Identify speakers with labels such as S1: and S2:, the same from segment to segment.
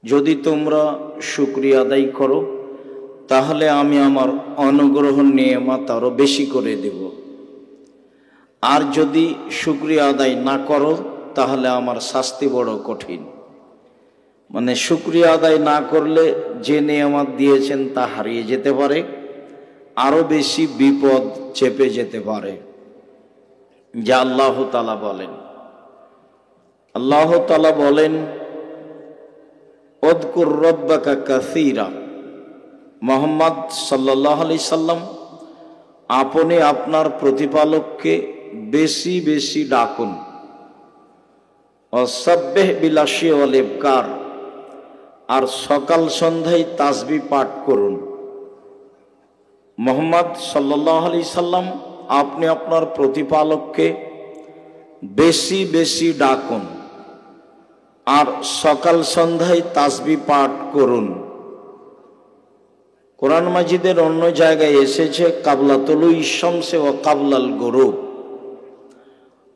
S1: যদি তোমরা শুকরিয়া আদায় করো তাহলে আমি আমার অনুগ্রহ নিয়ামত আরো বেশি করে দেব, আর যদি শুকরিয়া আদায় না করো তাহলে আমার শাস্তি বড় কঠিন। মানে শুকরিয়া আদায় না করলে যে নিয়ামত দিয়েছেন তা হারিয়ে যেতে পারে, আরো বেশি বিপদ চেপে যেতে পারে। যা আল্লাহ তাআলা বলেন, আল্লাহ তাআলা বলেন উযকুর রাব্বাকা কাসীরা। মুহাম্মদ সাল্লাল্লাহু আলাইহি সাল্লাম, আপনি আপনার প্রতিপালককে বেশি বেশি ডাকুন। ওয়াসাব্বিহ বিলাশি ওয়াল ইবকার, আর সকাল সন্ধ্যায় তাসবিহ পাঠ করুন। মুহাম্মদ সাল্লাল্লাহু আলাইহি সাল্লাম, আপনি আপনার প্রতিপালককে বেশি বেশি ডাকুন আর সকাল সন্ধ্যায় তাসবিহ পাঠ করুন। কোরআন মাজিদের অন্য জায়গায় এসেছে কাবলা তুলুই শামসি ওয়া কাবলাল গুরুব।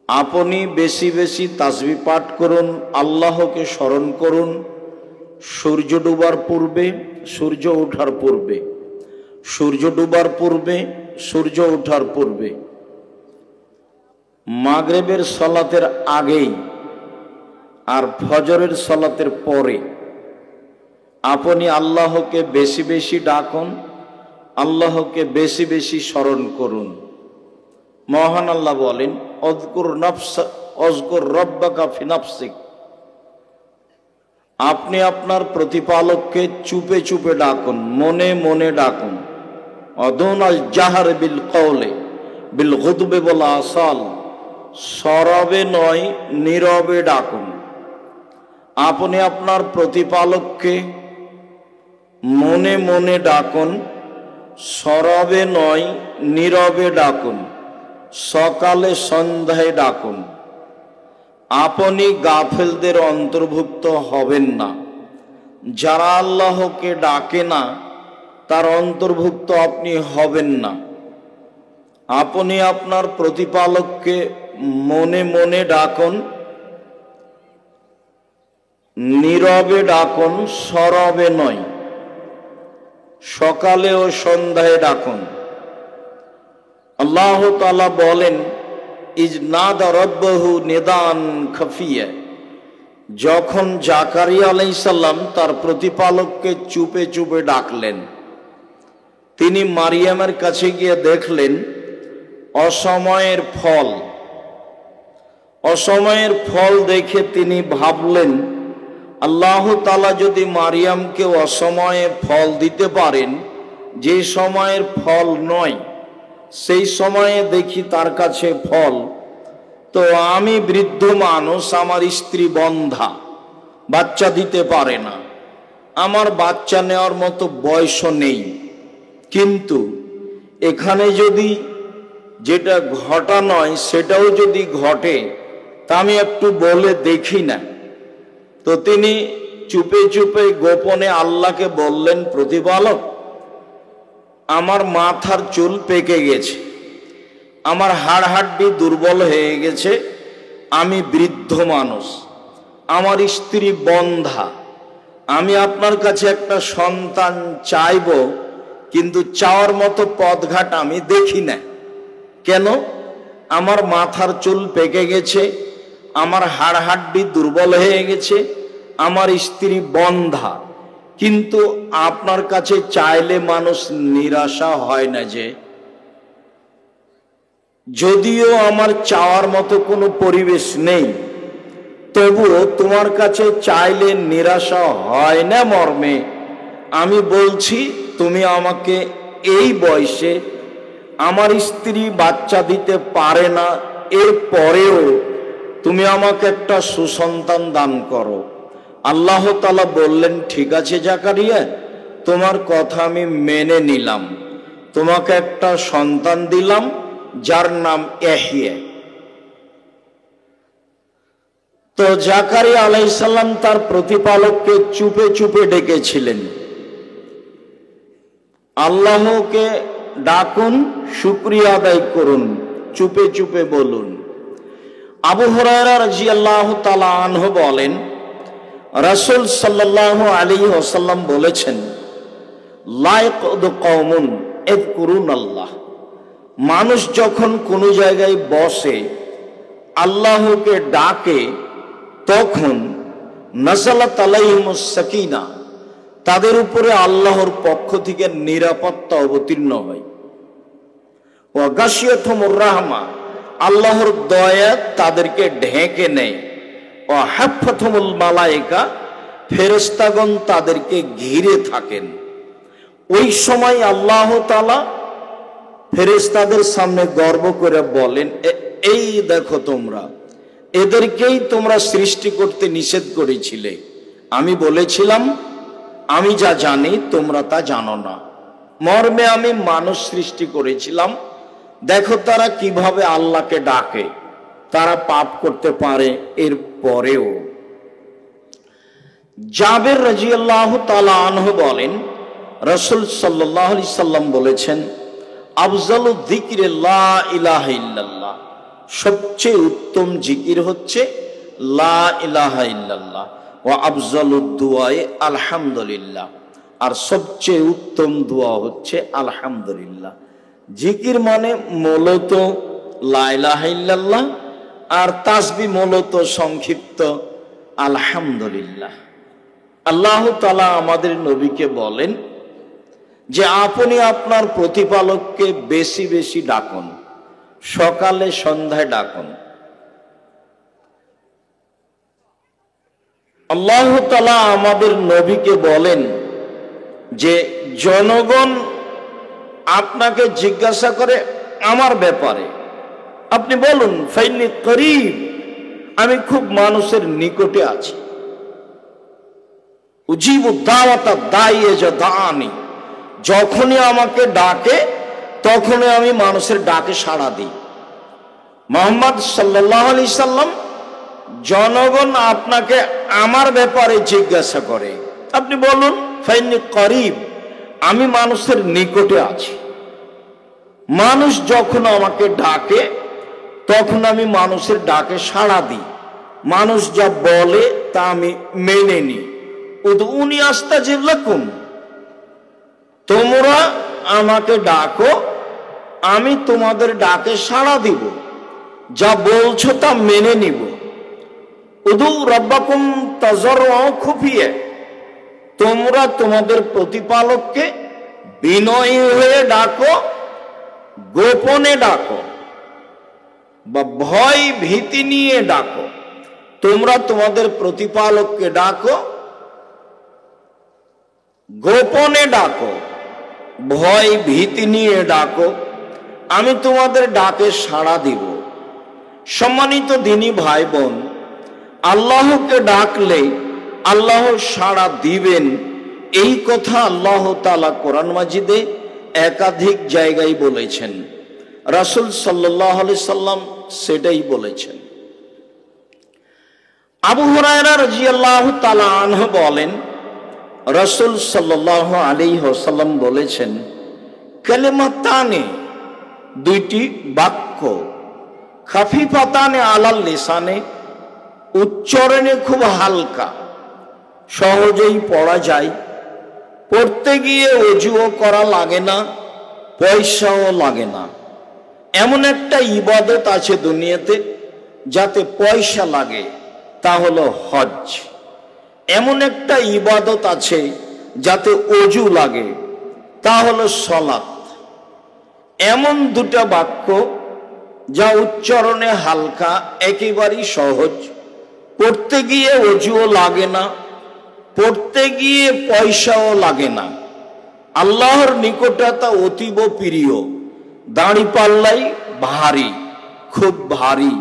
S1: আপনি বেশি বেশি তাসবিহ পাঠ করুন, আল্লাহকে স্মরণ করুন সূর্য ডুবার পূর্বে, সূর্য ওঠার পূর্বে, সূর্য ডুবার পূর্বে, সূর্য ওঠার পূর্বে, মাগরিবের সালাতের আগেই আর ফজরের সালাতের পরে আপনি আল্লাহকে বেশি বেশি ডাকুন, আল্লাহকে বেশি বেশি স্মরণ করুন। মহান আল্লাহ বলেন উযকুর রাব্বাকা ফি নাফসিক, আপনি আপনার প্রতিপালককে চুপে চুপে ডাকুন, মনে মনে ডাকুন। অদুনাল জাহর বিল কওলে বিল গুদবে ওয়াল আসাল, সরবে নয় নীরবে ডাকুন। আপনি আপনার প্রতিপালককে মনে মনে ডাকুন, সরবে নয় নীরবে ডাকুন, সকালে সন্ধ্যায় ডাকুন। আপনি গাফেলদের অন্তর্ভুক্ত হবেন না, যারা আল্লাহকে ডাকে না তার অন্তর্ভুক্ত আপনি হবেন না। আপনি আপনার প্রতিপালককে মনে মনে ডাকুন, নীরবে ডাকুন, সরবে নয়, সকালে ও সন্ধ্যায় ডাকুন। আল্লাহ তাআলা বলেন ইজনাদা রাব্বাহু নিদান খাফিয়া, যখন জাকারিয়া আলাইহিস সালাম তার প্রতিপালককে চুপে চুপে ডাকলেন, তিনি মারিয়ামের কাছে গিয়ে দেখলেন অসময়ের ফল। অসময়ের ফল দেখে তিনি ভাবলেন আল্লাহ তাআলা যদি মারিয়ামকে অসময়ে ফল দিতে পারেন, যে সময়ের ফল নয় সেই সময়ে দেখি তার কাছে ফল, তো আমি বৃদ্ধ মানুষ, আমার স্ত্রী বন্ধা, বাচ্চা দিতে পারে না, আমার বাচ্চা নেওয়ার মতো বয়সও নেই, কিন্তু এখানে যদি যেটা ঘটা নয় সেটাও যদি ঘটে তা আমি একটু বলে দেখি না। তো তিনি চুপে চুপে গোপনে আল্লাহকে বললেন, প্রতিপালক, আমার মাথার চুল পেকে গেছে, আমার হাড় হাড্ডি দুর্বল হয়ে গেছে, আমি বৃদ্ধ মানুষ, আমার স্ত্রী বন্ধা, আমি আপনার কাছে একটা সন্তান চাইব, কিন্তু চাওয়ার মতো পথঘাট আমি দেখি না। কেন? আমার মাথার চুল পেকে গেছে, আমার হাড় হাড্ডি দুর্বল হয়ে গেছে, আমার স্ত্রী বন্ধা, কিন্তু আপনার কাছে চাইলে মানুষ নিরাশা হয় না। যে যদিও আমার চাওয়ার মতো কোনো পরিবেশ নেই, তবুও তোমার কাছে চাইলে নিরাশা হয় না মর্মে আমি বলছি, তুমি আমাকে এই বয়সে, আমার স্ত্রী বাচ্চা দিতে পারে না, এর পরেও তুমি আমাকে একটা সুসন্তান দান করো। আল্লাহ তাআলা বললেন, ঠিক আছে জাকারিয়া, তোমার কথা আমি মেনে নিলাম, তোমাকে একটা সন্তান দিলাম যার নাম ইয়াহইয়া। তো জাকারিয়া আলাইহিস সালাম তার প্রতিপালককে চুপে চুপে ডেকেছিলেন, আল্লাহকে ডাকুন, শুকরিয়া আদায় করুন, চুপে চুপে বলুন। আবু হুরায়রা রাদিয়াল্লাহু তাআলা আনহু বলেন, রাসূল সাল্লাল্লাহু আলাইহি ওয়াসাল্লাম বলেছেন, লা ইয়াকুদু কওমুন ইয়াযকুরুনাল্লাহ, মানুষ যখন কোনো জায়গায় বসে আল্লাহকে ডাকে তখন নাযালাত আলাইহিমুস সাকিনা, তাদের উপরে আল্লাহর পক্ষ থেকে নিরাপত্তা অবতীর্ণ হয়। ওয়া গাশিয়াতুহুমুর রাহমা, আল্লাহর দয়া তাদেরকে ঢেকে নেয়। ওয়া হাফাতুহুমুল মালায়েকা, ফেরেশতাগণ তাদেরকে ঘিরে থাকেন। ওই সময় আল্লাহ তাআলা ফেরেশতাদের সামনে গর্ব করে বলেন, এই দেখো তোমরা, এদেরকেই তোমরা সৃষ্টি করতে নিষেধ করেছিলে। আমি বলেছিলাম আমি যা জানি তোমরা তা জানো না। মর্মে আমি মানুষ সৃষ্টি করেছিলাম, দেখো তারা কিভাবে আল্লাহকে ডাকে, তারা পাপ করতে পারে এর পরেও। জাবের রাদিয়াল্লাহু তাআলা আনহু বলেন, রাসূল সাল্লাল্লাহু আলাইহি সাল্লাম বলেছেন, আফজালু যিকরি লা ইলাহা ইল্লাল্লাহ, সবচেয়ে উত্তম জিকির হচ্ছে লা ইলাহা ইল্লাল্লাহ। ওয়া আফজালুদ দুআয়ে আলহামদুলিল্লাহ, আর সবচেয়ে উত্তম দোয়া হচ্ছে আলহামদুলিল্লাহ। জিকির মানে মূলত লা ইলাহা ইল্লাল্লাহ, আর তাসবিহ মূলত সংক্ষিপ্ত আলহামদুলিল্লাহ। আল্লাহ তাআলা আমাদের নবীকে বলেন যে আপনি আপনার প্রতিপালককে বেশি বেশি ডাকুন, সকালে সন্ধ্যায় ডাকুন। আল্লাহ তাআলা আমাদের নবীকে বলেন যে জনগণ আপনাকে জিজ্ঞাসা করে আমার ব্যাপারে, আপনি বলুন ফাইন্নী করিব, আমি খুব মানুষের নিকটে আছি। উজিবু দাওয়াতা দাঈ ইযা দাআনি, যখনই আমাকে ডাকে তখনই আমি মানুষের ডাকে সাড়া দিই। মুহাম্মদ সাল্লাল্লাহু আলাইহি সাল্লাম, জনগণ আপনাকে আমার ব্যাপারে জিজ্ঞাসা করে, আপনি বলুন ফাইন্নী করিব, আমি মানুষের নিকটে আছি। মানুষ যখন আমাকে ডাকে তখন আমি মানুষের ডাকে সাড়া দিই, মানুষ যা বলে তা আমি মেনে নিই। উদউনি আস্তাজিব লাকুম, তোমরা আমাকে ডাকো, আমি তোমাদের ডাকে সাড়া দিব, যা বলছো তা মেনে নিব। উদু রাব্বাকুম তাজাররুআন খুফিয়া, তোমরা তোমাদের প্রতিপালককে বিনয়ী হয়ে ডাকো, গোপনে ডাকো বা ভয় ভীতি নিয়ে ডাকো। তোমরা তোমাদের প্রতিপালককে ডাকো, গোপনে ডাকো, ভয় ভীতি নিয়ে ডাকো, আমি তোমাদের ডাকে সাড়া দিব। সম্মানিত দিনী ভাই বোন, আল্লাহকে ডাকলে আল্লাহ সাড়া দিবেন, এই কথা আল্লাহ তাআলা কোরআন মাজিদে একাধিক জায়গায় বলেছেন। রাসূল সাল্লাল্লাহু আলাইহি সাল্লাম সেটাই বলেছেন। আবু হুরায়রা রাদিয়াল্লাহু তাআলা আনহু বলেন, রাসূল সাল্লাল্লাহু আলাইহি ওয়াসাল্লাম বলেছেন, কালিমাতানে, দুইটি বাক্য, খাফিফাতানে আলাল লিসানে, উচ্চারণে খুব হালকা, সহজেই পড়া যায়, পড়তে গিয়ে ওযুও করা লাগে না, পয়সাও লাগে না। এমন একটা ইবাদত আছে দুনিয়াতে যাতে পয়সা লাগে, তা হলো হজ। এমন একটা ইবাদত আছে যাতে ওযু লাগে, তা হলো সালাত। এমন দুটা বাক্য যা উচ্চারণে হালকা, একেবারেই সহজ, পড়তে গিয়ে ওযুও লাগে না, পড়তে গিয়ে পয়সাও লাগে না, আল্লাহর নিকটে তা অতীব প্রিয়, দাঁড়িপাল্লাই ভারী, খুব ভারী,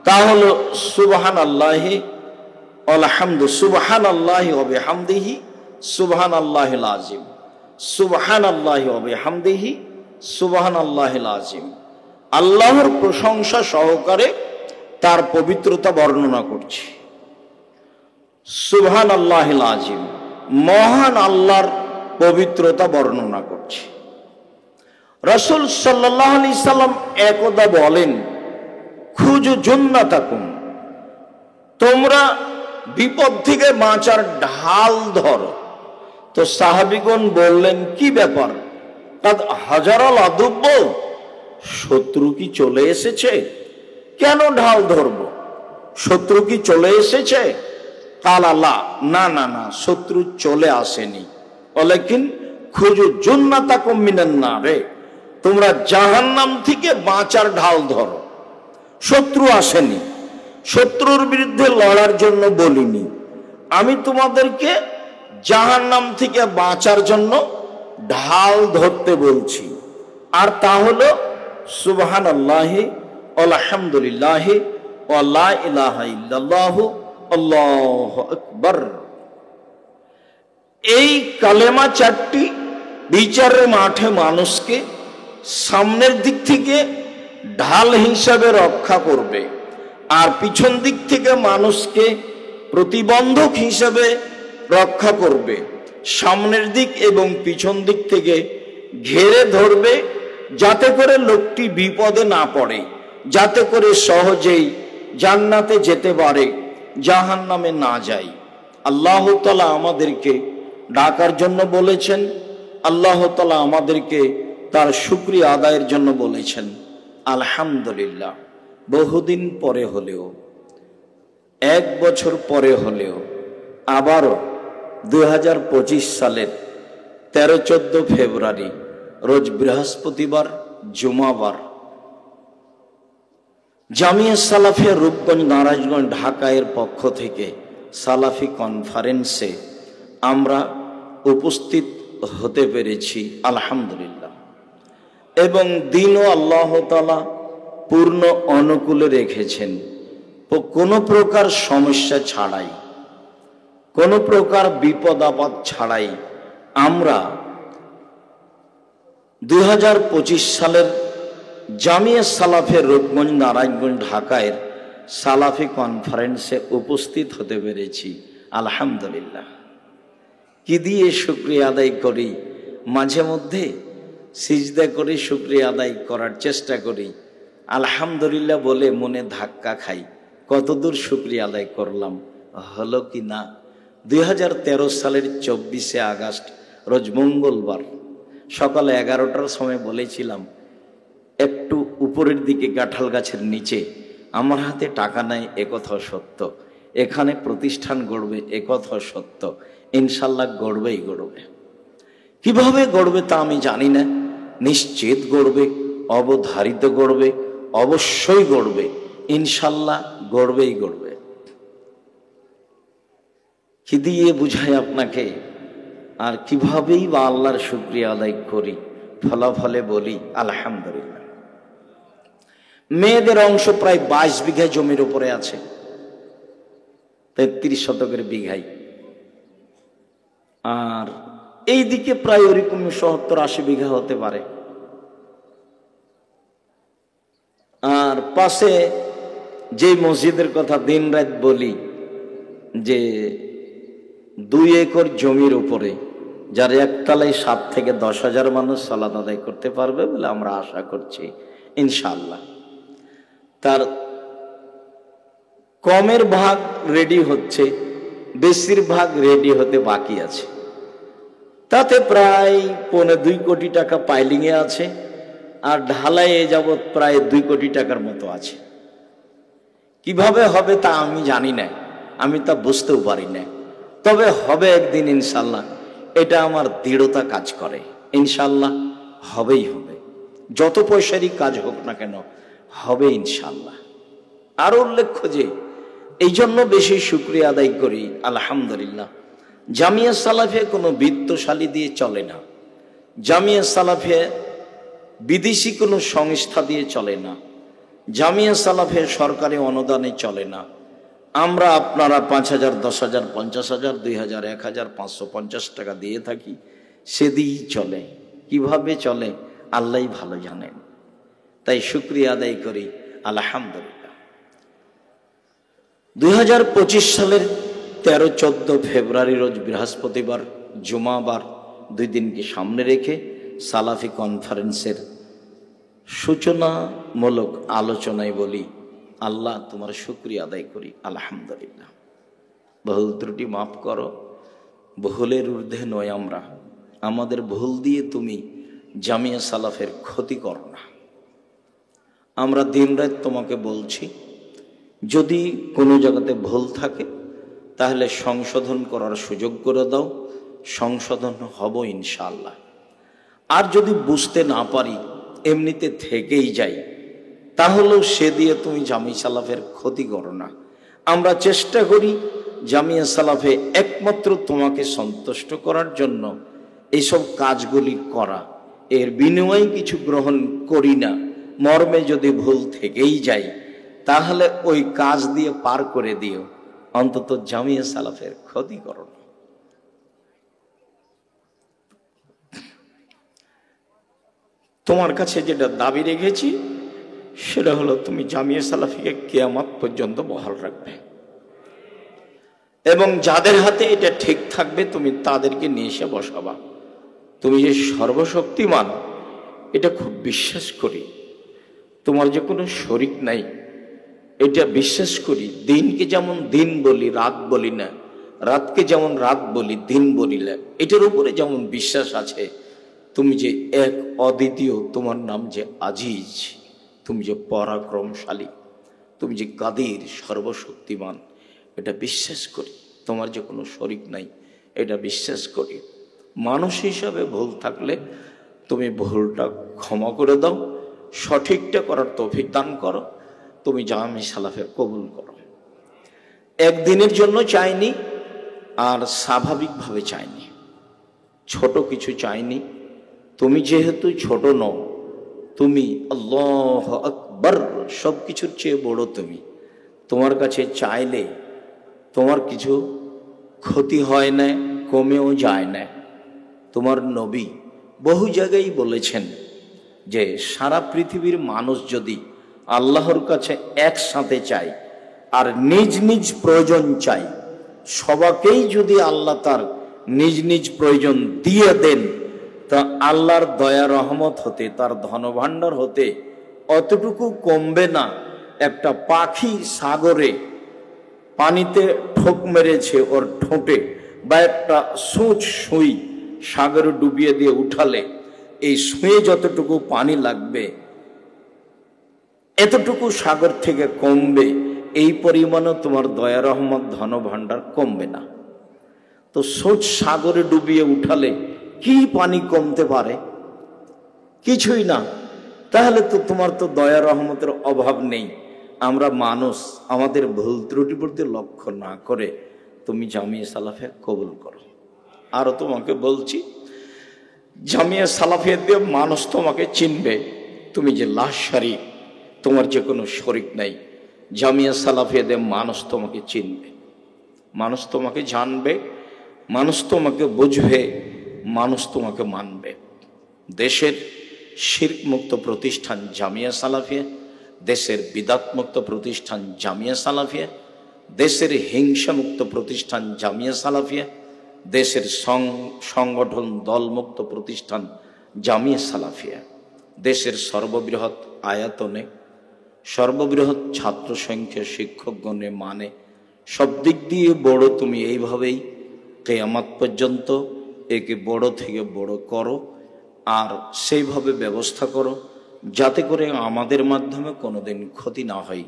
S1: তা হলো সুবহানাল্লাহি আলহামদু, সুবহানাল্লাহি ওয়া বিহামদিহি সুবহানাল্লাহিল আযীম, সুবহানাল্লাহি ওয়া বিহামদিহি সুবহানাল্লাহিল আযীম। আল্লাহর প্রশংসা সহকারে তার পবিত্রতা বর্ণনা করছি। সুবহানাল্লাহিল আযীম, মহান আল্লাহর পবিত্রতা বর্ণনা করছি। রাসূল সাল্লাল্লাহু আলাইহি সাল্লাম একদা বলেন, খুজু জান্নাতাকুম, তোমরা বিপদ থেকে বাঁচার ঢাল ধরো। তো সাহাবীগণ বললেন, কি ব্যাপার? হাজারাল আদুব্য, শত্রু কি চলে এসেছে? কেন ঢাল ধরবো? শত্রু কি চলে এসেছে? কালালা, না না না, শত্রু চলে আসেনি। ওয়ালাকিন খুজু জান্নাতাকুম মিনান নারে, তোমরা জাহান্নাম থেকে বাঁচার ঢাল ধরো। শত্রু আসেনি, শত্রুর বিরুদ্ধে লড়ার জন্য বলিনি, আমি তোমাদেরকে জাহান্নাম থেকে বাঁচার জন্য ঢাল ধরতে বলছি। আর তা হলো সুবহানাল্লাহি আলহামদুলিল্লাহি ওয়া লা ইলাহা ইল্লাল্লাহু আল্লাহু আকবার। এই কালেমা চারটি বিচারের মাঠে মানুষকে সামনের দিক থেকে ঢাল হিসাবে রক্ষা করবে, আর পিছন দিক থেকে মানুষকে প্রতিবন্ধক হিসাবে রক্ষা করবে। সামনের দিক এবং পিছন দিক থেকে ঘেরে ধরবে, যাতে করে লোকটি বিপদে না পড়ে, যাতে করে সহজেই জান্নাতে যেতে পারে, জাহান্নামে না যায়। আল্লাহ তাআলা আমাদেরকে ডাকার জন্য বলেছেন, আল্লাহ তাআলা আমাদেরকে তার শুকরিয়া আদায়ের জন্য বলেছেন। আলহামদুলিল্লাহ, বহুদিন পরে হলেও, 1 বছর পরে হলেও আবারও 2025 সালের 13-14 ফেব্রুয়ারি রোজ বৃহস্পতিবার, জুমাবার, জামিয়া সালাফিয়া রূপগঞ্জ নারায়ণগঞ্জ ঢাকায়ের পক্ষ থেকে সালাফি কনফারেন্সে আমরা উপস্থিত হতে পেরেছি আলহামদুলিল্লাহ। এবং দিনও আল্লাহ তাআলা পূর্ণ অনুকূলে রেখেছেন, কোনো প্রকার সমস্যা ছাড়াই, কোনো প্রকার বিপদ আপদ ছাড়াই আমরা 2025 সালের জামিয়া সালাফের রূপগঞ্জ নারায়ণগঞ্জ ঢাকায়ের সালাফি কনফারেন্সে উপস্থিত হতে পেরেছি আলহামদুলিল্লাহ। কি দিয়ে শুকরিয়া আদায় করি? মাঝে মধ্যে সিজদা করে শুকরিয়া আদায় করার চেষ্টা করি, আলহামদুলিল্লাহ বলে মনে ধাক্কা খাই, কতদূর শুকরিয়া আদায় করলাম, হলো কি না। 2013 সালের 24শে আগস্ট রোজ মঙ্গলবার সকাল 11টার সময় বলেছিলাম, একটু উপরের দিকে কাঁঠাল গাছের নিচে আমার হাতে টাকা নাই, একথাও সত্য, এখানে প্রতিষ্ঠান গড়বে একথাও সত্য, ইনশাল্লাহ গড়বেই গড়বে। কিভাবে গড়বে তা আমি জানি না, নিশ্চিত গড়বে, অবধারিত গড়বে, অবশ্যই গড়বে, ইনশাল্লাহ গড়বেই গড়বে। কি দিয়ে বুঝাই আপনাকে, আর কিভাবেই বা আল্লাহর শুকরিয়া আদায় করি? ফলাফলে বলি আলহামদুলিল্লাহ। মেয়েদের অংশ প্রায় 22 বিঘা জমির উপরে আছে, 33 শতকের বিঘাই, আর এই দিকে প্রায় ওরকম 70-80 বিঘা হতে পারে। আর পাশে যে মসজিদের কথা দিন রাত বলি, যে 2 একর জমির উপরে, যার একতলায় 7 থেকে 10 হাজার মানুষ সালাত আদায় করতে পারবে বলে আমরা আশা করছি ইনশাআল্লাহ। তার কমের ভাগ রেডি হচ্ছে, বেশিরভাগ রেডি হতে বাকি আছে। তাতে প্রায় 1.25 কোটি টাকা পাইলিংয়ে আছে, আর ঢালাইয়ে যাবৎ প্রায় 2 কোটি টাকার মতো আছে। কিভাবে হবে তা আমি জানি না, আমি তা বুঝতেও পারি না, তবে হবে একদিন ইনশাল্লাহ, এটা আমার দৃঢ়তা কাজ করে, ইনশাল্লাহ হবেই হবে, যত পয়সারই কাজ হোক না কেন হবে ইনশাল্লাহ। আরো উল্লেখ্য যে এই জন্য বেশি শুকরিয়া আদায় করি আলহামদুলিল্লাহ, জামিয়া সালাফিয়া কোনো বিত্তশালী দিয়ে চলে না, জামিয়া সালাফিয়া বিদেশি কোনো সংস্থা দিয়ে চলে না, জামিয়া সালাফিয়া সরকারি অনুদানে চলে না। আমরা আপনারা 5,000, 10,000, 50,000, 2,000, 1,000, 550 টাকা দিয়ে থাকি, সে দিয়েই চলে। কিভাবে চলে আল্লাহই ভালো জানেন, তাই শুকরিয়া আদায় করি আলহামদুলিল্লাহ। 2025 সালের 13-14 ফেব্রুয়ারি রোজ বৃহস্পতিবার, জুমাবার, 2 দিনকে সামনে রেখে সালাফি কনফারেন্সের সূচনামূলক আলোচনায় বলি, আল্লাহ তোমার শুকরিয়া আদায় করি আলহামদুলিল্লাহ। ভুল ত্রুটি মাফ করো। ভুলের ঊর্ধ্বে নয় আমরা, আমাদের ভুল দিয়ে তুমি জামিয়া সালাফের ক্ষতি করো না। আমরা দিনরাত তোমাকে বলছি, যদি কোনো জায়গাতে ভুল থাকে তাহলে সংশোধন করার সুযোগ করে দাও, সংশোধন হব ইনশাআল্লাহ। আর যদি বুঝতে না পারি, এমনিতে থেকেই যাই, তাহলেও সে দিয়ে তুমি জামিয়া সালাফের ক্ষতি করো না। আমরা চেষ্টা করি জামিয়া সালাফে একমাত্র তোমাকে সন্তুষ্ট করার জন্য এইসব কাজগুলি করা, এর বিনিময়ে কিছু গ্রহণ করি না। মর্মে যদি ভুল থেকেই যাই, তাহলে ওই কাজ দিয়ে পার করে দিও, অন্তত জামিয়া সালাফের ক্ষতি করো না। তোমার কাছে যেটা দাবি রেখেছি সেটা হলো, তুমি জামিয়া সালাফিকে কিয়ামত পর্যন্ত বহাল রাখবে, এবং যাদের হাতে এটা ঠিক থাকবে তুমি তাদেরকে নিয়ে এসে বসাবা। তুমি যে সর্বশক্তিমান এটা খুব বিশ্বাস করি, তোমার যে কোনো শরিক নাই এটা বিশ্বাস করি। দিনকে যেমন দিন বলি, রাত বলি না, রাতকে যেমন রাত বলি, দিন বলি না, এটার উপরে যেমন বিশ্বাস আছে। তুমি যে এক অদ্বিতীয়, তোমার নাম যে আজিজ, তুমি যে পরাক্রমশালী, তুমি যে কাদির, সর্বশক্তিমান, এটা বিশ্বাস করি। তোমার যে কোনো শরিক নাই এটা বিশ্বাস করি। মানুষ হিসাবে ভুল থাকলে তুমি ভুলটা ক্ষমা করে দাও, সঠিকটা করার তৌফিক দান করো। তুমি জামিয়া সালাফের কবুল করো। একদিনের জন্য চাইনি, আর স্বাভাবিকভাবে চাইনি, ছোট কিছু চাইনি। তুমি যেহেতু ছোট নও, তুমি আল্লাহ আকবার, সব কিছুর চেয়ে বড় তুমি। তোমার কাছে চাইলে তোমার কিছু ক্ষতি হয় না, কমেও যায় না। তোমার নবী বহু জায়গায় বলেছেন যে সারা পৃথিবীর মানুষ যদি আল্লাহর কাছে একসাথে চায় আর নিজ নিজ প্রয়োজন চাই, সবাকেই যদি আল্লাহ তার নিজ নিজ প্রয়োজন দিয়ে দেন, তা আল্লাহর দয়া রহমত হতে, তার ধনভাণ্ডার হতে অতটুকু কমবে না। একটা পাখি সাগরে পানিতে ঠোক মেরেছে ওর ঠোঁটে, বা একটা সূচ সুই সাগরে ডুবিয়ে দিয়ে উঠালে এই সুঁয়ে যতটুকু পানি লাগবে এতটুকু সাগর থেকে কমবে, এই পরিমাণও তোমার দয়া রহমত ধন ভাণ্ডার কমবে না। তো সূচ সাগরে ডুবিয়ে উঠালে কি পানি কমতে পারে? কিছুই না। তাহলে তো তোমার তো দয়া রহমতের অভাব নেই। আমরা মানুষ, আমাদের ভুল ত্রুটি প্রতি লক্ষ্য না করে তুমি জামিয়া সালাফে কবুল করো। আরো তোমাকে বলছি, জামিয়া সালাফিয়া দিয়ে মানুষ তোমাকে চিনবে। তুমি যে লাশারি, তোমার যে কোনো শরিক নাই, জামিয়া সালাফিয়া দিয়ে মানুষ তোমাকে চিনবে, মানুষ তোমাকে জানবে, মানুষ তোমাকে বুঝবে, মানুষ তোমাকে মানবে। দেশের শিরক মুক্ত প্রতিষ্ঠান জামিয়া সালাফিয়া, দেশের বিদাত মুক্ত প্রতিষ্ঠান জামিয়া সালাফিয়া, দেশের হিংসা মুক্ত প্রতিষ্ঠান জামিয়া সালাফিয়া, দেশের সংগঠন দলমুক্ত প্রতিষ্ঠান জামিয়া সালাফিয়া, দেশের সর্ববৃহৎ আয়তনে, সর্ববৃহৎ ছাত্র সংখ্যা, শিক্ষকগণে, মানে সব দিক দিয়ে বড়। তুমি এইভাবেই কিয়ামত পর্যন্ত একে বড় থেকে বড় করো, আর সেইভাবে ব্যবস্থা করো যাতে করে আমাদের মাধ্যমে কোনোদিন ক্ষতি না হয়।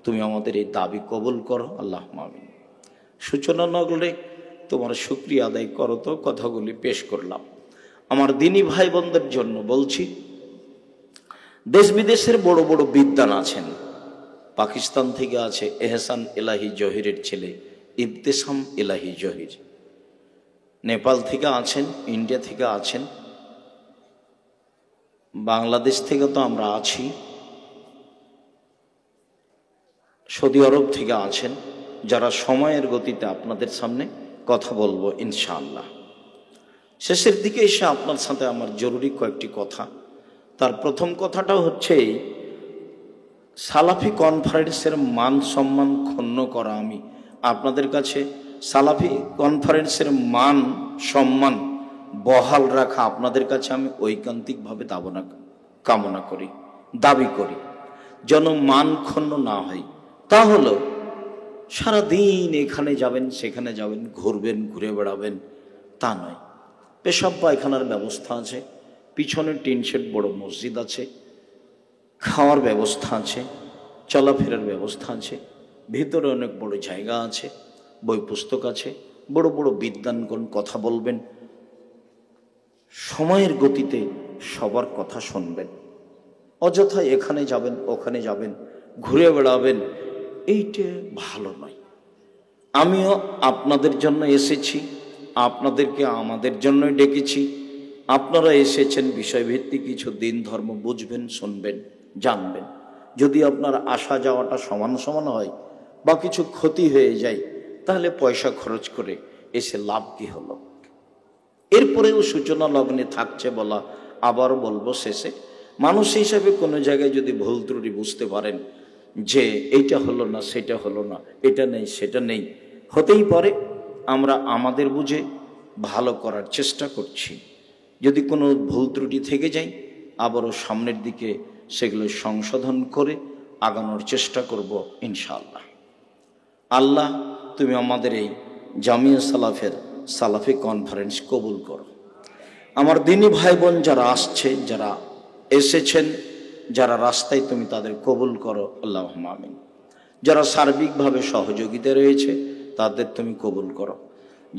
S1: তুমি আমাদের এই দাবি কবুল করো, আল্লাহ আমিন। সূচনা নগরে তোমার শুকরিয়া আদায় করো। তো কথাগুলি পেশ করলাম। আমার দিনী ভাই বোনদের জন্য বলছি, দেশ বিদেশের বড় বড় বিদ্বান আছেন। পাকিস্তান থেকে আছে এহসান এলাহি জহিরের ছেলে ইবতেসাম এলাহি জহির, নেপাল থেকে আছেন, ইন্ডিয়া থেকে আছেন, বাংলাদেশ থেকে তো আমরা আছি, সৌদি আরব থেকে আছেন, যারা সময়ের গতিতে আপনাদের সামনে কথা বলবো ইনশাআল্লাহ। শেষের দিকে এসে আপনার সাথে আমার জরুরি কয়েকটি কথা। তার প্রথম কথাটা হচ্ছে, সালাফি কনফারেন্সের মান সম্মান ক্ষুণ্ণ করা। আমি আপনাদের কাছে সালাফি কনফারেন্সের মান সম্মান বহাল রাখা আপনাদের কাছে আমি ঐকান্তিকভাবে কামনা করি, দাবি করি, যেন মান ক্ষুণ্ণ না হয়। তা হলো সারাদিন এখানে যাবেন সেখানে যাবেন, ঘুরবেন, ঘুরে বেড়াবেন, তা নয়। পেশাব পায়খানার ব্যবস্থা আছে, পিছনে টিন শেড বড় মসজিদ আছে, খাওয়ার ব্যবস্থা আছে, চলাফেরার ব্যবস্থা আছে, ভিতরে অনেক বড় জায়গা আছে, বই পুস্তক আছে, বড় বড় বিদ্বানগণ কথা বলবেন। সময়ের গতিতে সবার কথা শুনবেন। অযথা এখানে যাবেন ওখানে যাবেন, ঘুরে বেড়াবেন, এইটা ভালো নয়। আমিও আপনাদের জন্য এসেছি, আপনাদেরকে আমাদের জন্যই ডেকেছি। আপনারা এসেছেন বিষয়ভিত্তিক কিছু দিন ধর্ম বুঝবেন, শুনবেন, জানবেন। যদি আপনার আসা যাওয়াটা সমান সমান হয় বা কিছু ক্ষতি হয়ে যায়, তাহলে পয়সা খরচ করে এসে লাভ কি হলো? এরপরেও সূচনা লগ্নে থাকছে বলা, আবার বলবো শেষে, মানুষ হিসাবে কোনো জায়গায় যদি ভুল ত্রুটি বুঝতে পারেন যে এইটা হলো না, সেটা হলো না, এটা নেই সেটা নেই, হতেই পারে। আমরা আমাদের বুঝে ভালো করার চেষ্টা করছি। যদি কোনো ভুল ত্রুটি থেকে যায়, আবারও সামনের দিকে সেগুলো সংশোধন করে আগানোর চেষ্টা করব ইনশাআল্লাহ। আল্লাহ তুমি আমাদের এই জামিয়া সালাফি কনফারেন্স কবুল করো। আমার দিনী ভাই বোন যারা আসছে, যারা এসেছেন, যারা রাস্তায়, তুমি তাদের কবুল করো আল্লাহুম্মা আমিন। যারা সার্বিকভাবে সহযোগিতা রয়েছে তাদের তুমি কবুল করো।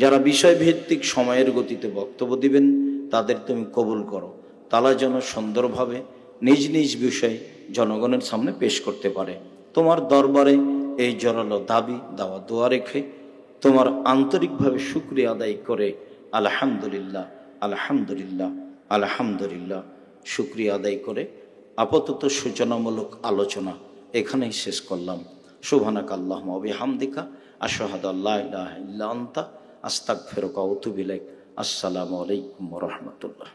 S1: যারা বিষয়ভিত্তিক সময়ের গতিতে বক্তব্য দিবেন তাদের তুমি কবুল করো। তারা যেন সুন্দরভাবে নিজ নিজ বিষয় জনগণের সামনে পেশ করতে পারে। তোমার দরবারে এই জোরালো দাবি দাওয়া দোয়া রেখে তোমার আন্তরিকভাবে শুকরিয়া আদায় করে আলহামদুলিল্লাহ আলহামদুলিল্লাহ আলহামদুলিল্লাহ শুকরিয়া আদায় করে আপাতত সূচনামূলক আলোচনা এখানেই শেষ করলাম। সুবহানাকা আল্লাহুম্মা ওয়া বিহামদিকা আশহাদু আল্লা ইলাহা ইল্লা আনতা আস্তাগফিরুকা ওয়া আতুবু ইলাইক। আসসালামু আলাইকুম ওয়া রাহমাতুল্লাহ।